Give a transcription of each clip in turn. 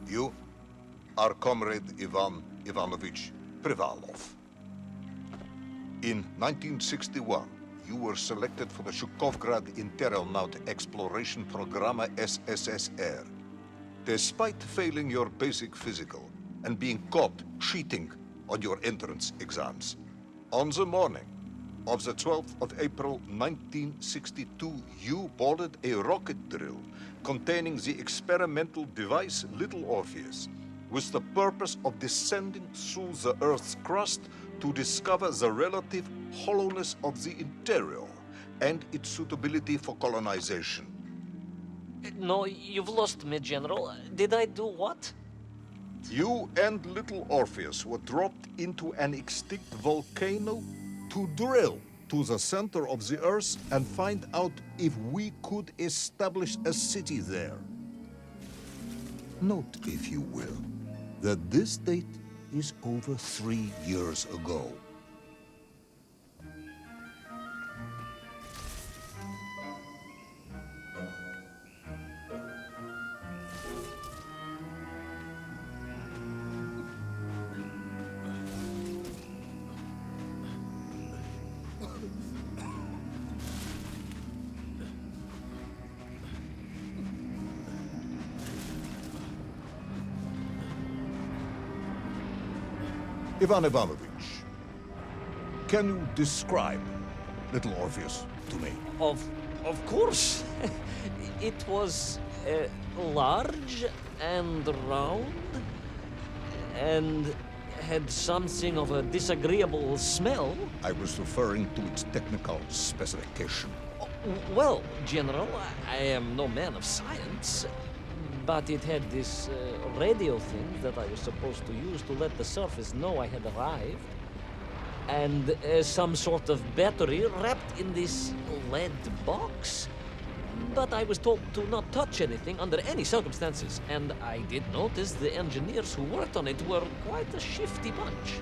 You are Comrade Ivan Ivanovich Privalov. In 1961, you were selected for the Shukovgrad Interonaut Exploration Program СССР. Despite failing your basic physical and being caught cheating on your entrance exams, on the morning of the 12th of April 1962, you boarded a rocket drill containing the experimental device Little Orpheus with the purpose of descending through the Earth's crust to discover the relative hollowness of the interior and its suitability for colonization. No, you've lost me, General. Did I do what? You and Little Orpheus were dropped into an extinct volcano to drill to the center of the Earth and find out if we could establish a city there. Note, if you will, that this date is over 3 years ago. Ivan Ivanovich, can you describe Little Orpheus to me? Of course. It was large and round and had something of a disagreeable smell. I was referring to its technical specification. Well, General, I am no man of science, but it had this radio thing that I was supposed to use to let the surface know I had arrived, and some sort of battery wrapped in this lead box. But I was told to not touch anything under any circumstances, and I did notice the engineers who worked on it were quite a shifty bunch.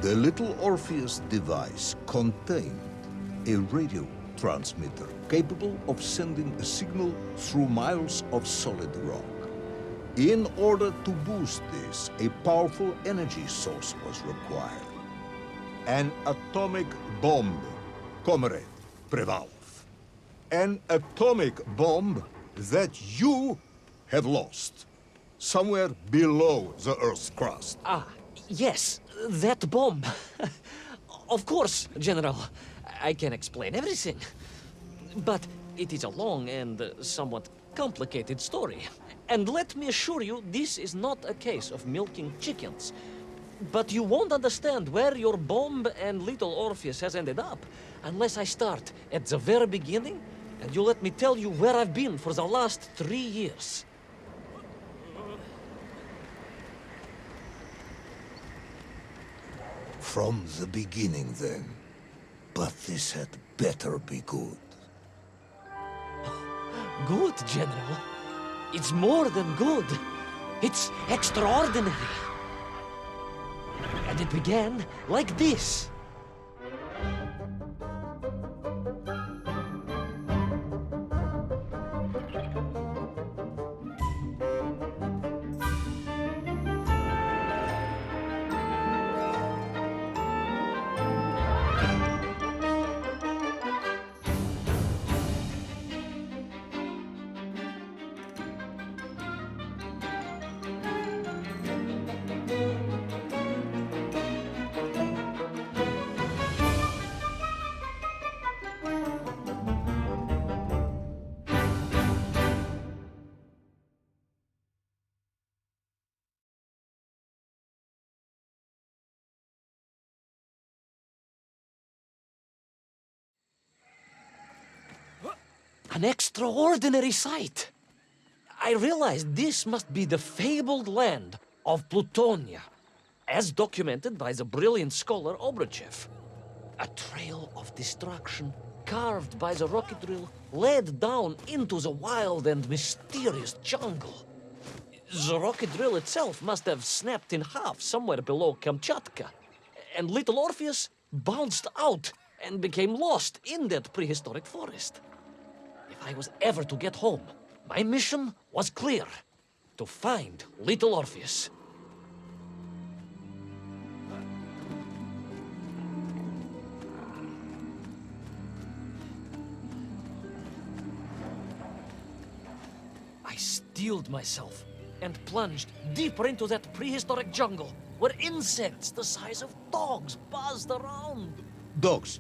The Little Orpheus device contained a radio transmitter capable of sending a signal through miles of solid rock. In order to boost this, a powerful energy source was required. An atomic bomb, Comrade Privalov. An atomic bomb that you have lost somewhere below the Earth's crust. Ah, yes, that bomb. Of course, General. I can explain everything. But it is a long and somewhat complicated story. And let me assure you, this is not a case of milking chickens. But you won't understand where your bomb and Little Orpheus has ended up unless I start at the very beginning and you let me tell you where I've been for the last 3 years. From the beginning, then. But this had better be good. Good, General. It's more than good. It's extraordinary. And it began like this. an extraordinary sight. I realized this must be the fabled land of Plutonia, as documented by the brilliant scholar Obruchev. A trail of destruction carved by the rocket drill led down into the wild and mysterious jungle. The rocket drill itself must have snapped in half somewhere below Kamchatka, and Little Orpheus bounced out and became lost in that prehistoric forest. If I was ever to get home, my mission was clear: to find Little Orpheus. I steeled myself and plunged deeper into that prehistoric jungle where insects the size of dogs buzzed around. Dogs?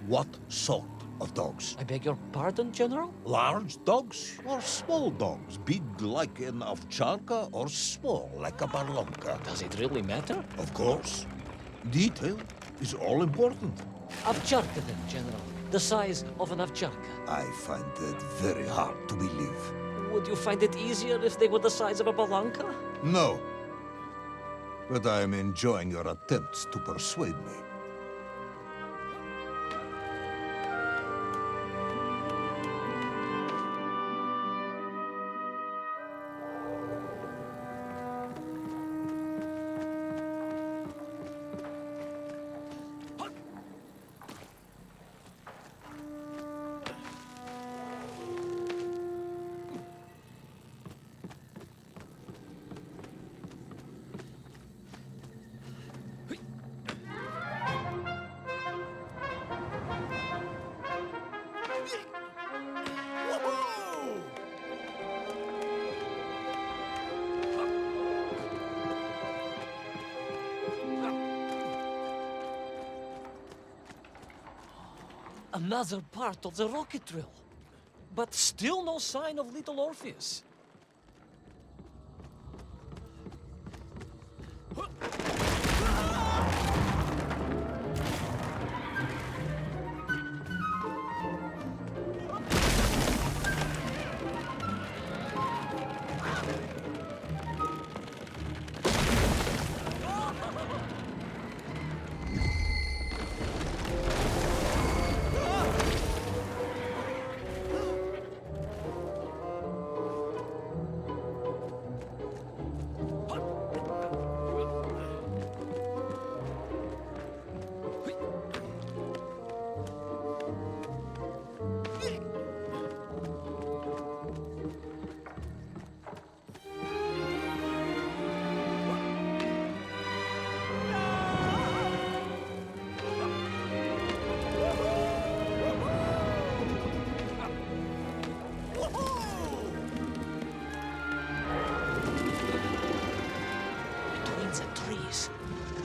What sort of dogs? I beg your pardon, General? Large dogs or small dogs? Big like an ovcharka or small like a barlonka? Does it really matter? Of course. Detail is all important. Овчарка then, General. The size of an овчарka. I find that very hard to believe. Would you find it easier if they were the size of a balanka? No. But I am enjoying your attempts to persuade me. Another part of the rocket drill. But still no sign of Little Orpheus.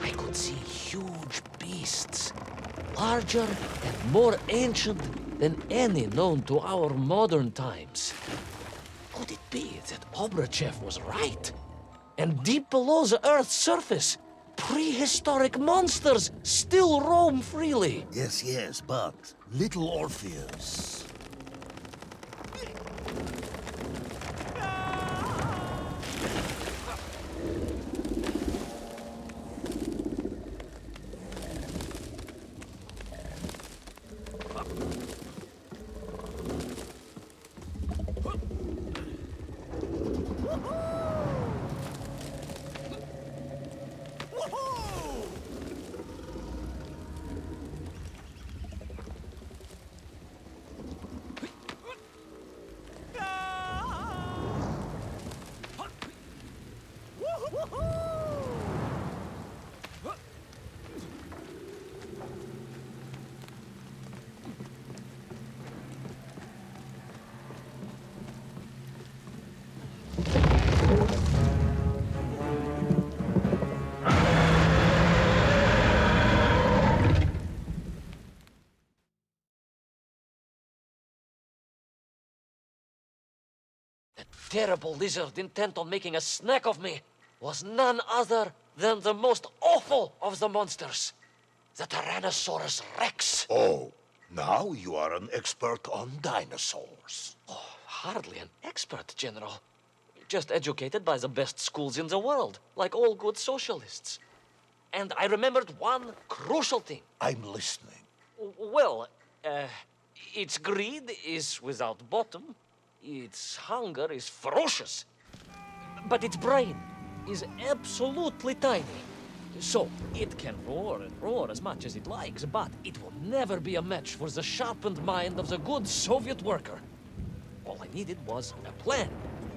I could see huge beasts, larger and more ancient than any known to our modern times. Could it be that Obruchev was right? And deep below the Earth's surface, prehistoric monsters still roam freely? Yes, but Little Orpheus. Terrible lizard intent on making a snack of me was none other than the most awful of the monsters, the Tyrannosaurus Rex. Oh, Now you are an expert on dinosaurs. Oh, hardly an expert, General. Just educated by the best schools in the world, like all good socialists. And I remembered one crucial thing. I'm listening. Well, its greed is without bottom, its hunger is ferocious, but its brain is absolutely tiny. So, it can roar and roar as much as it likes, but it will never be a match for the sharpened mind of the good Soviet worker. All I needed was a plan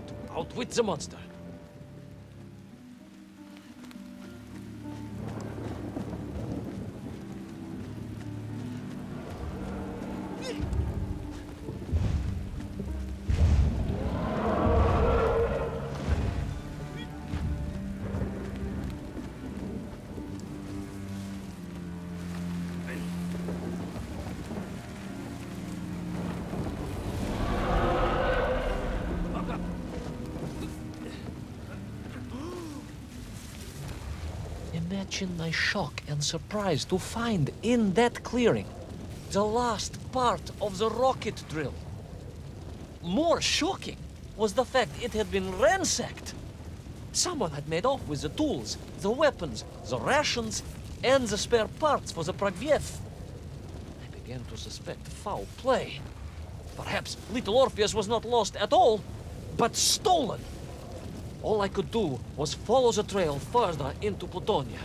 to outwit the monster. Imagine my shock and surprise to find in that clearing the last part of the rocket drill. More shocking was the fact it had been ransacked. Someone had made off with the tools, the weapons, the rations, and the spare parts for the Progviev. I began to suspect foul play. Perhaps Little Orpheus was not lost at all, but stolen. All I could do was follow the trail further into Plutonia.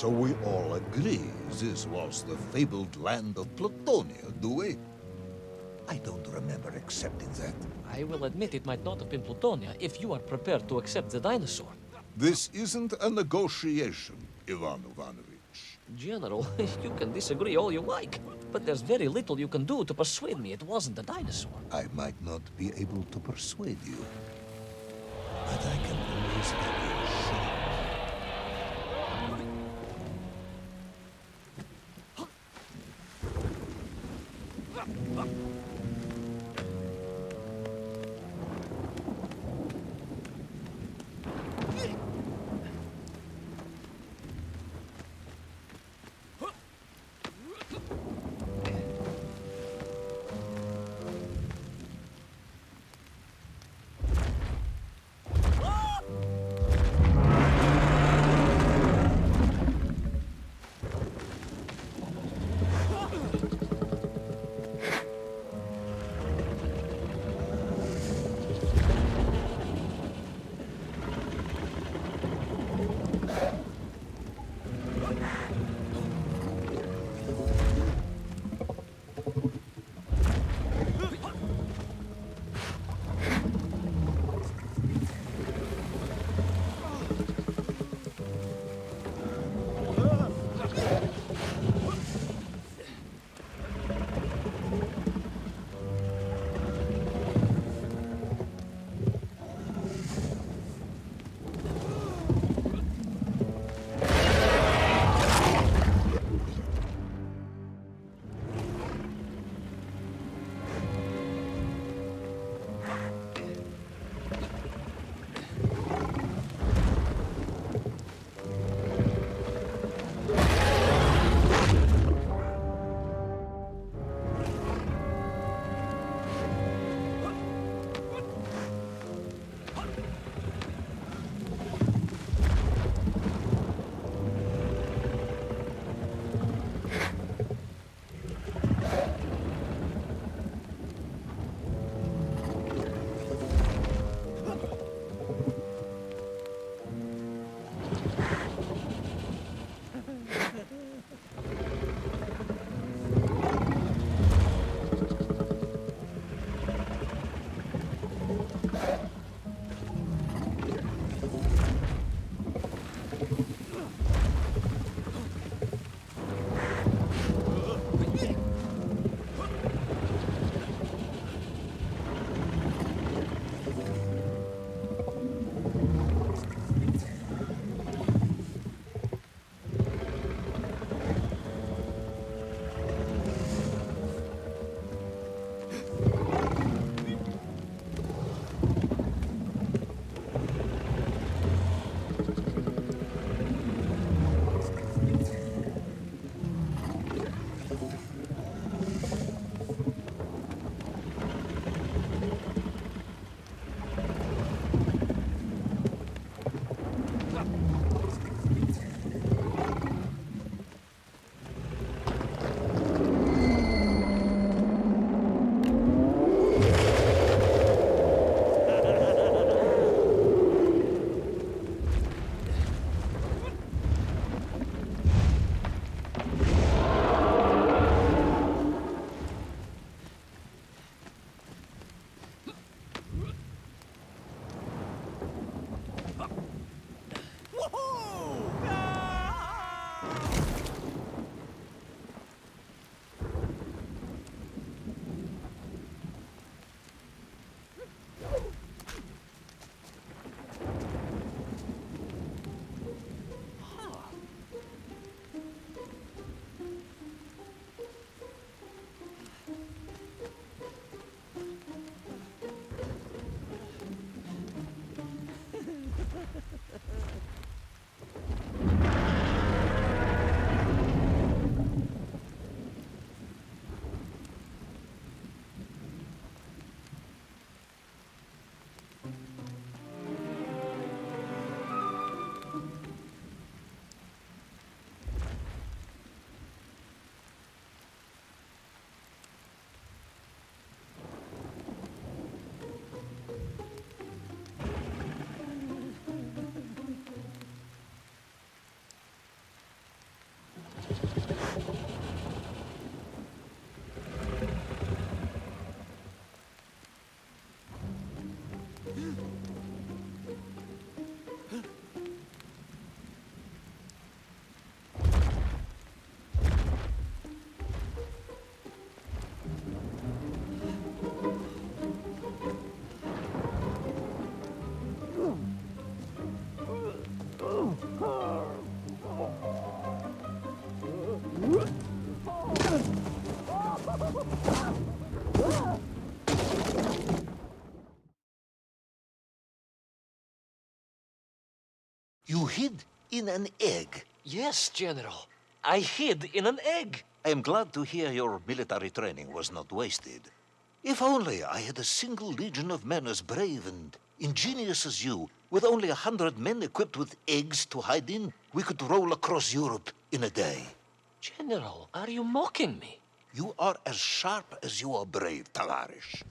So we all agree this was the fabled land of Plutonia, do we? I don't remember accepting that. I will admit it might not have been Plutonia if you are prepared to accept the dinosaur. This isn't a negotiation, Ivan Ivanovich. General, you can disagree all you like, but there's very little you can do to persuade me it wasn't a dinosaur. I might not be able to persuade you, but I can always give you a shot. You hid in an egg. Yes, General. I hid in an egg. I am glad to hear your military training was not wasted. If only I had a single legion of men as brave and ingenious as you, with only 100 men equipped with eggs to hide in, we could roll across Europe in a day. General, are you mocking me? You are as sharp as you are brave, Tavarish.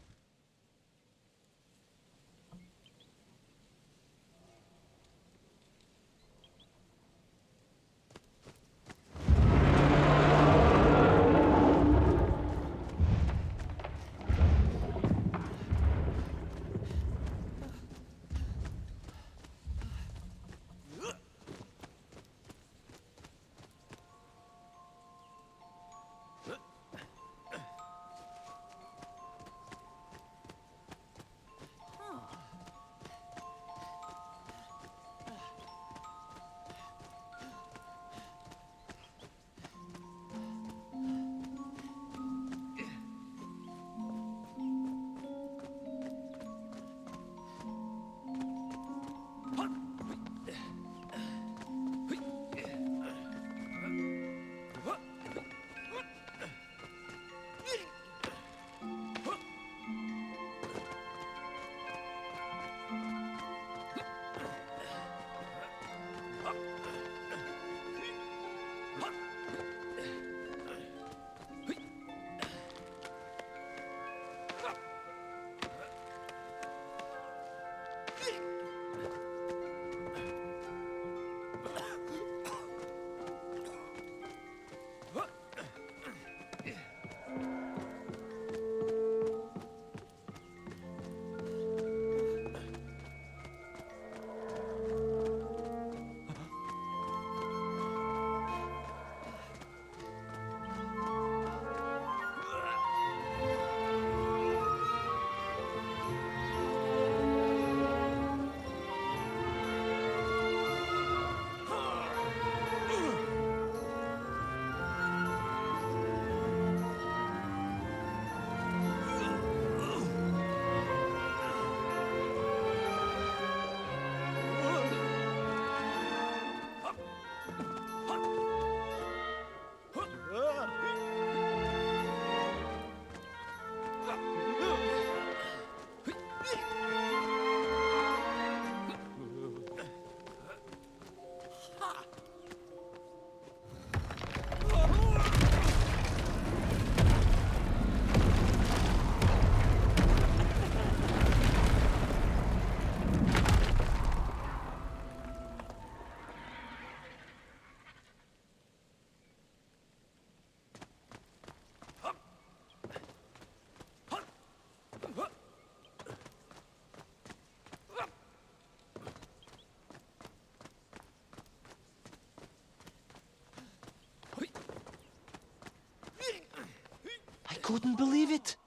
Couldn't believe it.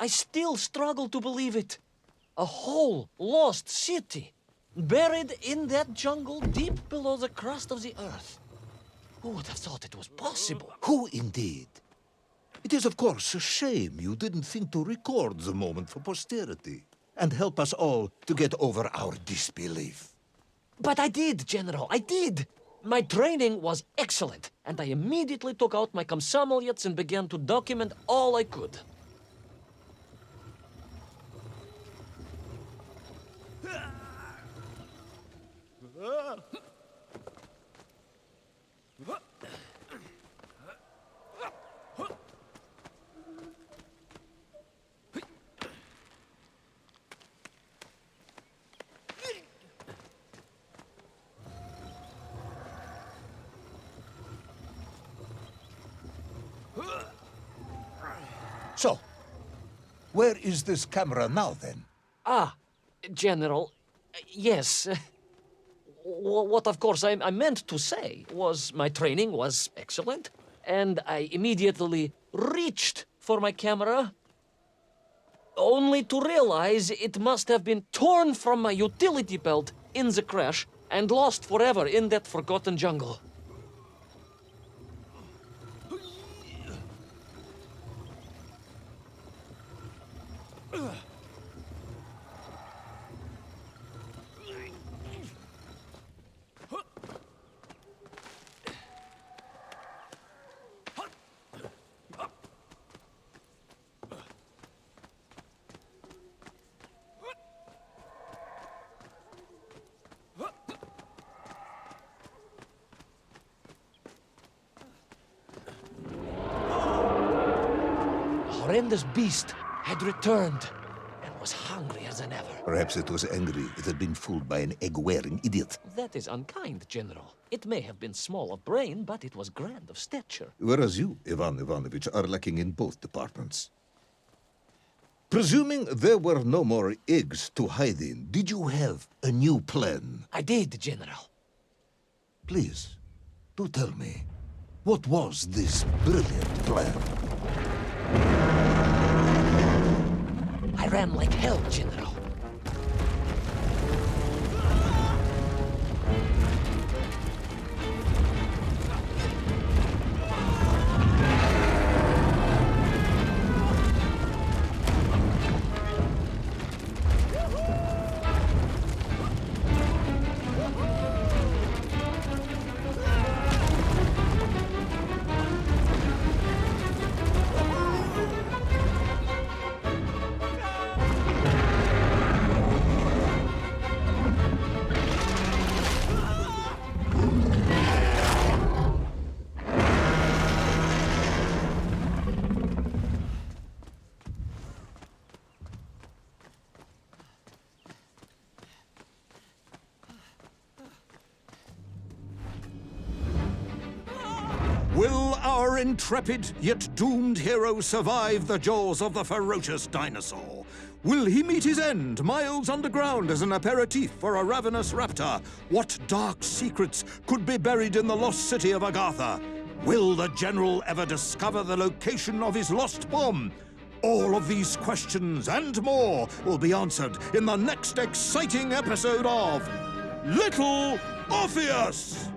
I still struggle to believe it. A whole lost city, buried in that jungle deep below the crust of the earth. Who would have thought it was possible? Who indeed? It is, of course, a shame you didn't think to record the moment for posterity and help us all to get over our disbelief. But I did, General, I did. My training was excellent, and I immediately took out my komsomolets and began to document all I could. So, where is this camera now, then? Ah, General, yes. What of course I meant to say was my training was excellent, and I immediately reached for my camera, only to realize it must have been torn from my utility belt in the crash and lost forever in that forgotten jungle. Horrendous beast had returned and was hungrier than ever. Perhaps it was angry it had been fooled by an egg-wearing idiot. That is unkind, General. It may have been small of brain, but it was grand of stature. Whereas you, Ivan Ivanovich, are lacking in both departments. Presuming there were no more eggs to hide in, did you have a new plan? I did, General. Please, do tell me, what was this brilliant plan? I ran like hell, General. Will our intrepid yet doomed hero survive the jaws of the ferocious dinosaur? Will he meet his end miles underground as an aperitif for a ravenous raptor? What dark secrets could be buried in the lost city of Agatha? Will the general ever discover the location of his lost bomb? All of these questions and more will be answered in the next exciting episode of Little Orpheus!